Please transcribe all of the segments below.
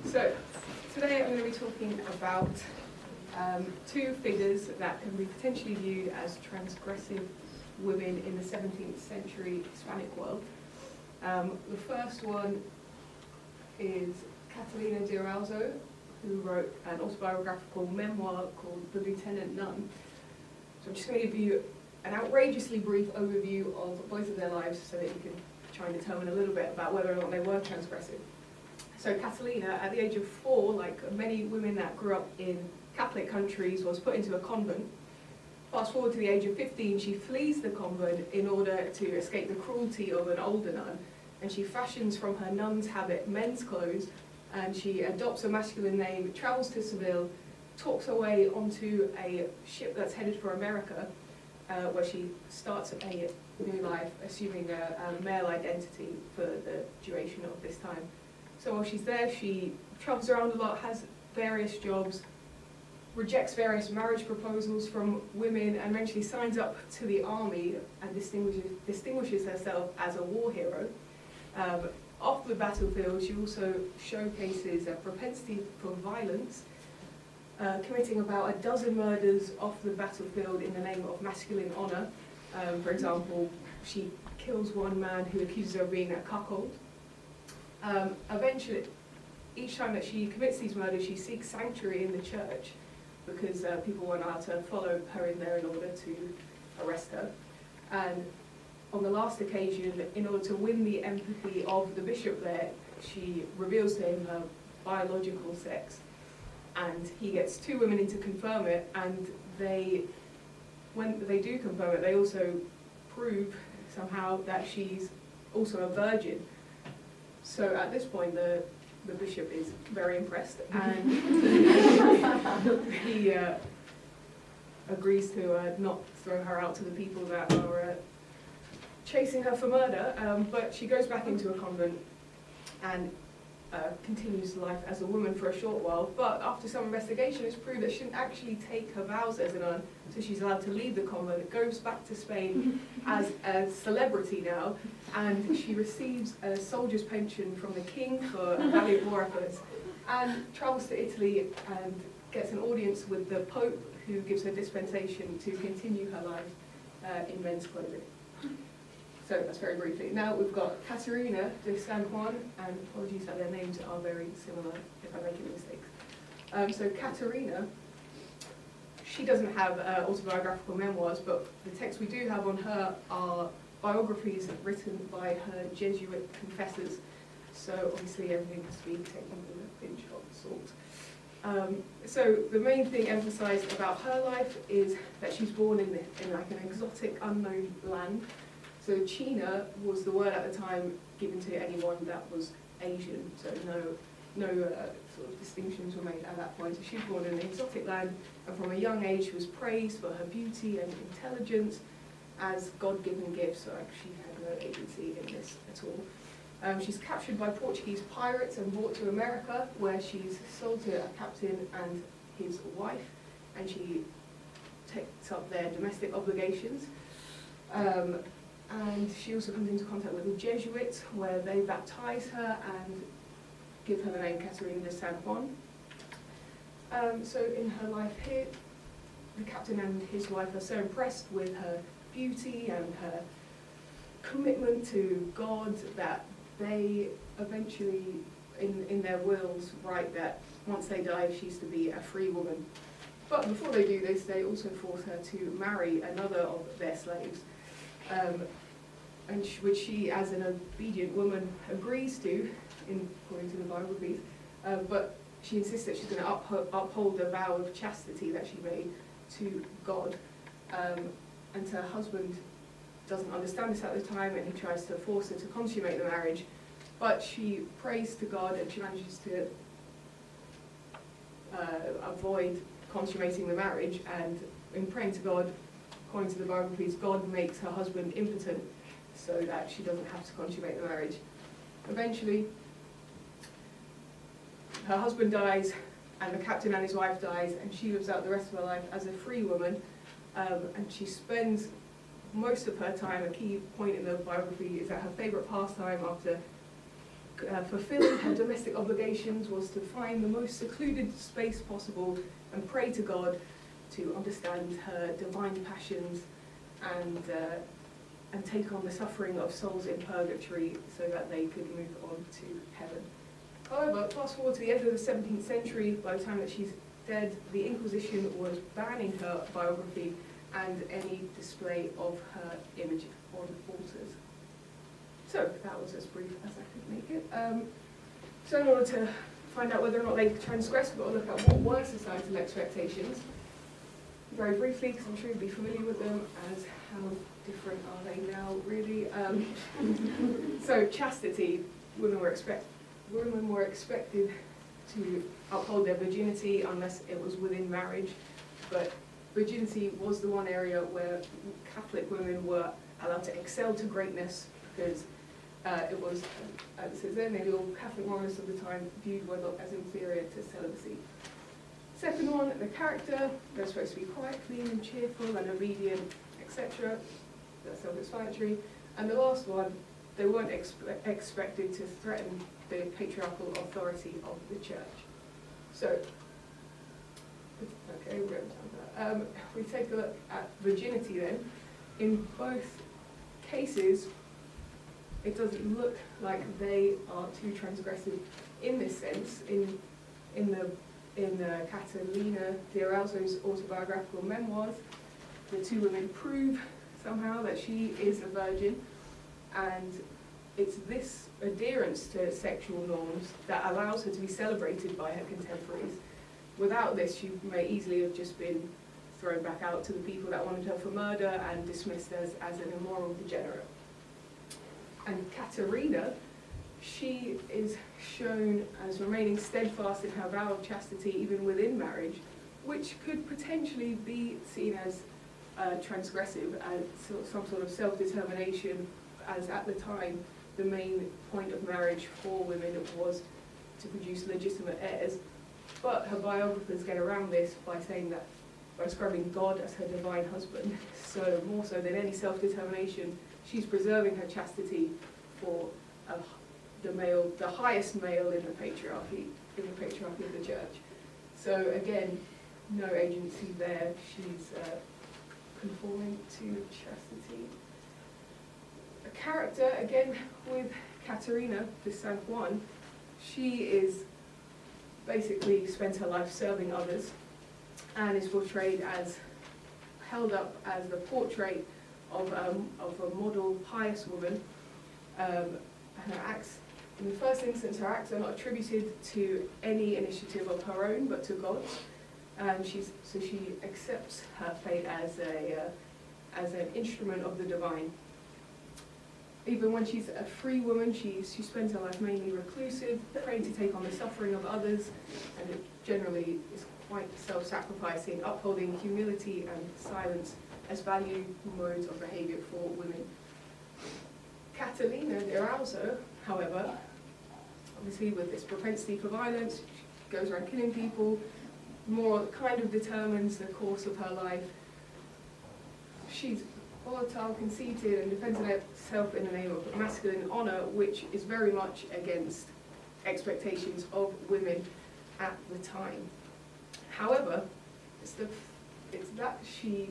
So today I'm going to be talking about two figures that can be potentially viewed as transgressive women in the 17th century Hispanic world. The first one is Catalina de Erauso, who wrote an autobiographical memoir called The Lieutenant Nun. So I'm just going to give you an outrageously brief overview of both of their lives so that you can try and determine a little bit about whether or not they were transgressive. So Catalina, at the age of 4, like many women that grew up in Catholic countries, was put into a convent. Fast forward to the age of 15, she flees the convent in order to escape the cruelty of an older nun, and she fashions from her nun's habit men's clothes, and she adopts a masculine name, travels to Seville, talks her way onto a ship that's headed for America, where she starts a new life, assuming a male identity for the duration of this time. So while she's there, she travels around a lot, has various jobs, rejects various marriage proposals from women, and eventually signs up to the army and distinguishes herself as a war hero. Off the battlefield, she also showcases a propensity for violence, committing about a dozen murders off the battlefield in the name of masculine honor. For example, she kills one man who accuses her of being a cuckold. Eventually, each time that she commits these murders, she seeks sanctuary in the church because people weren't allowed to follow her in there in order to arrest her. And on the last occasion, in order to win the empathy of the bishop there, she reveals to him her biological sex, and he gets 2 women in to confirm it, and when they do confirm it, they also prove somehow that she's also a virgin. So at this point, the bishop is very impressed, and he agrees to not throw her out to the people that are chasing her for murder, but she goes back into a convent and continues life as a woman for a short while. But after some investigation, it's proved that she didn't actually take her vows as a nun, so she's allowed to leave the convent, goes back to Spain as a celebrity now, and she receives a soldier's pension from the king for valiant war efforts, and travels to Italy and gets an audience with the Pope, who gives her dispensation to continue her life in men's clothing. So that's very briefly. Now we've got Catarina de San Juan, and apologies that their names are very similar if I make any mistakes. So Catarina, she doesn't have autobiographical memoirs, but the texts we do have on her are biographies written by her Jesuit confessors. So obviously everything has to be taken with a pinch of salt. So the main thing emphasised about her life is that she's born in like an exotic, unknown land. So China was the word at the time given to anyone that was Asian, so no sort of distinctions were made at that point. So she was born in an exotic land, and from a young age she was praised for her beauty and intelligence as God-given gifts, so she had no agency in this at all. She's captured by Portuguese pirates and brought to America, where she's sold to a captain and his wife, and she takes up their domestic obligations. And she also comes into contact with the Jesuits, where they baptize her and give her the name Catarina de San Juan. So in her life here, the captain and his wife are so impressed with her beauty and her commitment to God that they eventually, in their wills, write that once they die, she's to be a free woman. But before they do this, they also force her to marry another of their slaves. Which she, as an obedient woman, agrees to, according to the biographies, but she insists that she's going to uphold the vow of chastity that she made to God, and her husband doesn't understand this at the time, and he tries to force her to consummate the marriage, but she prays to God and she manages to avoid consummating the marriage, and in praying to God, according to the biographies, God makes her husband impotent so that she doesn't have to consummate the marriage. Eventually, her husband dies, and the captain and his wife dies, and she lives out the rest of her life as a free woman, and she spends most of her time, a key point in the biography is that her favourite pastime after fulfilling her domestic obligations was to find the most secluded space possible and pray to God to understand her divine passions and take on the suffering of souls in purgatory so that they could move on to heaven. However, fast forward to the end of the 17th century, by the time that she's dead, the Inquisition was banning her biography and any display of her image on altars. So that was as brief as I could make it. So in order to find out whether or not they transgressed, we've got to look at what were societal expectations. Very briefly, because I'm sure you'll be familiar with them, as how different are they now, really? So chastity, women were expected to uphold their virginity unless it was within marriage, but virginity was the one area where Catholic women were allowed to excel to greatness, because it was, as it says there, nearly all Catholic moralists of the time viewed wedlock as inferior to celibacy. Second one, the character. They're supposed to be quiet, clean and cheerful and obedient, etc. That's self-explanatory. And the last one, they weren't expected to threaten the patriarchal authority of the church. So, okay, we're going to have that. We take a look at virginity then. In both cases, it doesn't look like they are too transgressive in this sense. In Catalina, the Erauso's autobiographical memoirs, the two women prove somehow that she is a virgin, and it's this adherence to sexual norms that allows her to be celebrated by her contemporaries. Without this, she may easily have just been thrown back out to the people that wanted her for murder and dismissed as an immoral degenerate. And Catarina, she is shown as remaining steadfast in her vow of chastity even within marriage, which could potentially be seen as transgressive and some sort of self-determination, as at the time the main point of marriage for women was to produce legitimate heirs. But her biographers get around this by saying that, by describing God as her divine husband, so more so than any self-determination, she's preserving her chastity for the highest male in the patriarchy of the church. So again, no agency there. She's conforming to chastity. A character, again, with Catarina, the San Juan, she is basically spent her life serving others and is portrayed as, held up as the portrait of a model pious woman. Her acts, in the first instance, her acts are not attributed to any initiative of her own, but to God's. And she accepts her fate as an instrument of the divine. Even when she's a free woman, she spends her life mainly reclusive, praying to take on the suffering of others, and it generally is quite self-sacrificing, upholding humility and silence as value modes of behaviour for women. Catalina, the Erauso, however, obviously with this propensity for violence, she goes around killing people, more kind of determines the course of her life. She's volatile, conceited, and defends herself in the name of masculine honour, which is very much against expectations of women at the time. However, it's that she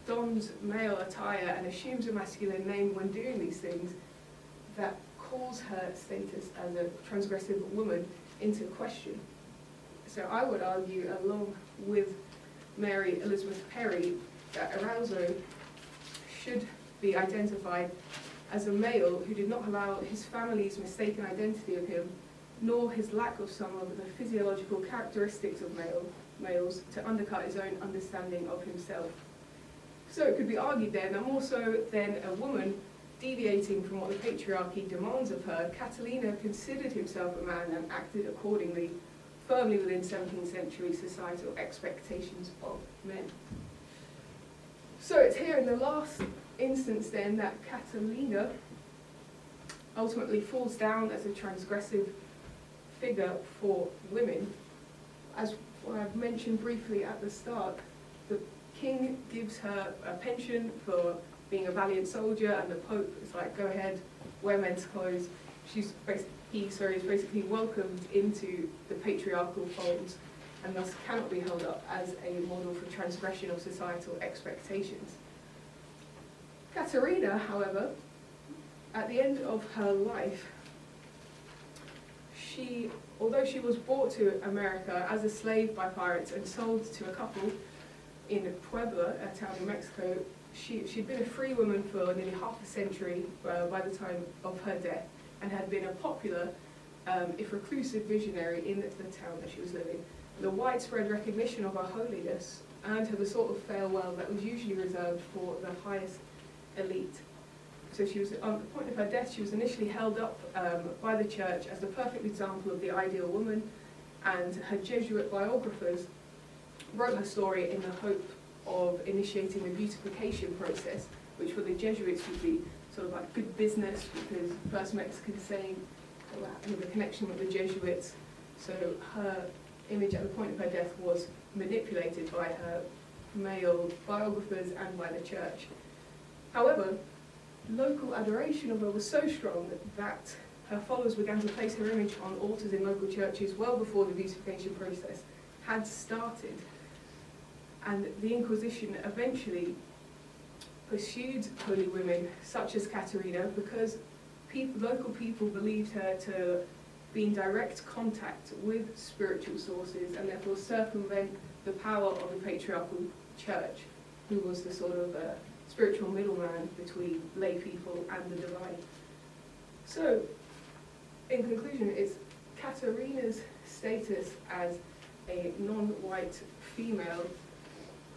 dons male attire and assumes a masculine name when doing these things that calls her status as a transgressive woman into question. So I would argue, along with Mary Elizabeth Perry, that Erauso should be identified as a male who did not allow his family's mistaken identity of him, nor his lack of some of the physiological characteristics of males to undercut his own understanding of himself. So it could be argued then that more so than a woman deviating from what the patriarchy demands of her, Catalina considered himself a man and acted accordingly, firmly within 17th century societal expectations of men. So it's here in the last instance then that Catalina ultimately falls down as a transgressive figure for women. As I've mentioned briefly at the start, the king gives her a pension for being a valiant soldier, and the Pope is like, go ahead, wear men's clothes. he is basically welcomed into the patriarchal folds and thus cannot be held up as a model for transgression of societal expectations. Catarina, however, at the end of her life, although she was brought to America as a slave by pirates and sold to a couple in Puebla, a town in Mexico, she'd been a free woman for nearly half a century by the time of her death, and had been a popular, if reclusive, visionary in the town that she was living. The widespread recognition of her holiness earned her the sort of farewell that was usually reserved for the highest elite. So she was, on the point of her death, she was initially held up by the church as the perfect example of the ideal woman, and her Jesuit biographers wrote her story in the hope of initiating the beautification process, which for the Jesuits would be sort of like good business, because the first Mexican saint with a connection with the Jesuits. So her image at the point of her death was manipulated by her male biographers and by the church. However, local adoration of her was so strong that her followers began to place her image on altars in local churches well before the beautification process had started. And the Inquisition eventually pursued holy women such as Catarina because local people believed her to be in direct contact with spiritual sources and therefore circumvent the power of the patriarchal church, who was the sort of spiritual middleman between lay people and the divine. So, in conclusion, it's Catarina's status as a non-white female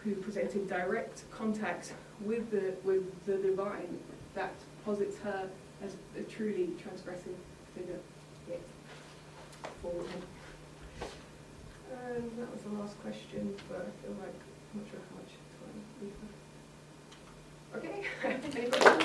who presented direct contact with the divine that posits her as a truly transgressive figure for women. And that was the last question, but I feel like I'm not sure how much time we have. Okay, any questions?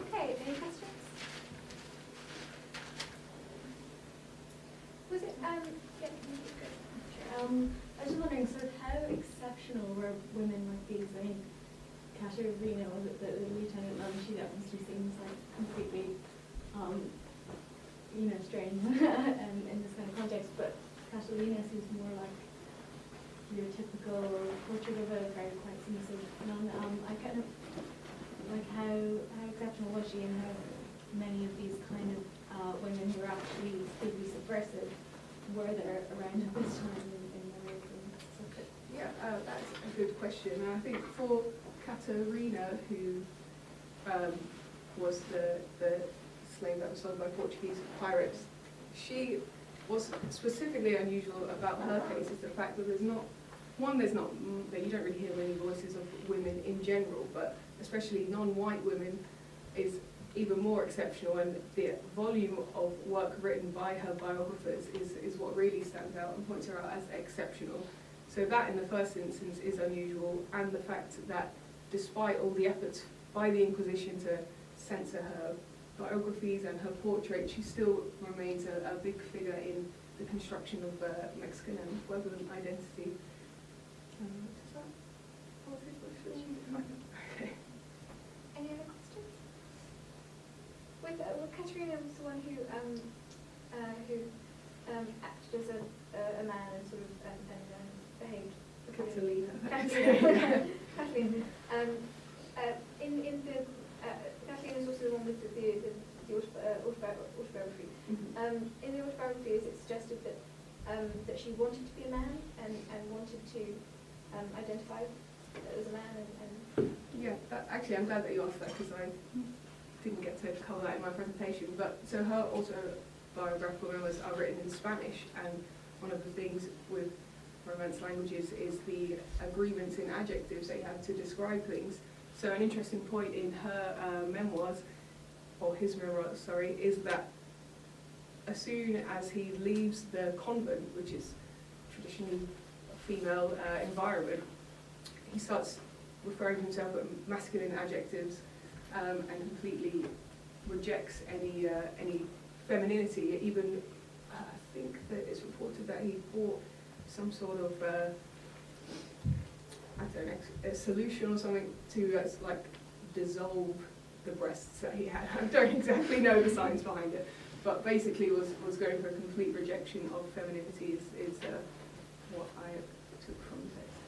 Okay, any questions? Was it, I was just wondering, sort of how exceptional were women like these? I mean, Catarina, was it the lieutenant nun? She obviously seems like completely, strange in this kind of context, but Catalina seems more like your typical portrait of a very quite submissive nun. I kind of like how exceptional was she, and how many of these kind of women who were actually deeply subversive were there around at this time in the race and stuff? Yeah, that's a good question. And I think for Catarina, who was the slave that was sold by Portuguese pirates, she was specifically unusual about her case is the fact that you don't really hear many voices of women in general, but especially non-white women is even more exceptional, and the volume of work written by her biographers is what really stands out and points her out as exceptional. So that in the first instance is unusual, and the fact that despite all the efforts by the Inquisition to censor her biographies and her portrait, she still remains a big figure in the construction of Mexican and Pueblan identity. Does that answer your question? Okay. Any other questions? With Catarina was the one who acted as a man and sort of behaved. Catalina. Catalina. Catalina is also the one with the autobiography. Mm-hmm. In the autobiography, is it suggested that she wanted to be a man and wanted to identify as a man and Yeah, actually I'm glad that you asked that, because I didn't get to cover that in my presentation. But so her autobiographical memoirs are written in Spanish, and one of the things with Romance languages is the agreements in adjectives they have to describe things. So an interesting point in her memoirs, or his memoirs, sorry, is that as soon as he leaves the convent, which is traditionally a female environment, he starts referring to himself with masculine adjectives and completely rejects any femininity. Even I think that it's reported that he bought some sort of a solution or something to dissolve the breasts that he had. I don't exactly know the science behind it, but basically was going for a complete rejection of femininity is what I took from the text.